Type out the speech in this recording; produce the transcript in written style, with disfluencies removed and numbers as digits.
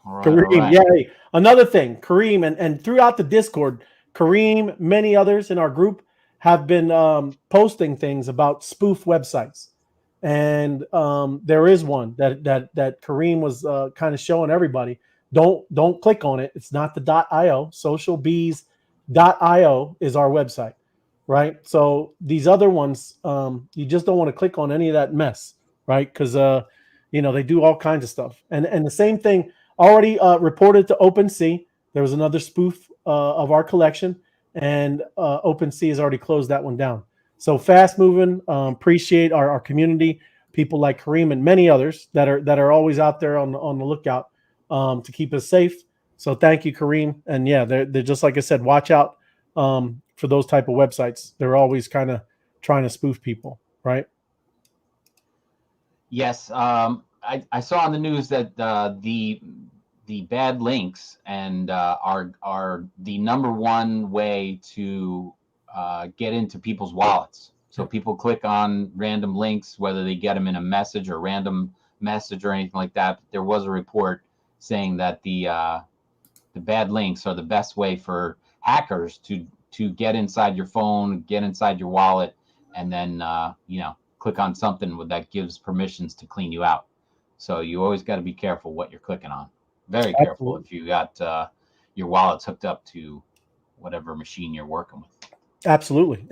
All right. All Kareem, right. yeah. Hey, another thing, Kareem, and throughout the Discord, Kareem, many others in our group have been posting things about spoof websites, and there is one that Kareem was kind of showing everybody. Don't click on it. It's not the .io. Socialbees.io is our website, right? So these other ones, you just don't want to click on any of that mess, right? Because they do all kinds of stuff, and the same thing already reported to OpenSea. There was another spoof of our collection, and OpenSea has already closed that one down. So fast moving. Appreciate our community, people like Kareem and many others that are always out there on the lookout to keep us safe. So thank you, Kareem. And yeah, they're just like I said. Watch out for those type of websites. They're always kind of trying to spoof people, right? Yes. I saw on the news that the bad links and are the number one way to get into people's wallets. So Yeah, people click on random links, whether they get them in a message or random message or anything like that. There was a report saying that the bad links are the best way for hackers to get inside your phone, get inside your wallet, and then click on something that gives permissions to clean you out. So you always got to be careful what you're clicking on. Very careful absolutely, if you got your wallets hooked up to whatever machine you're working with. absolutely.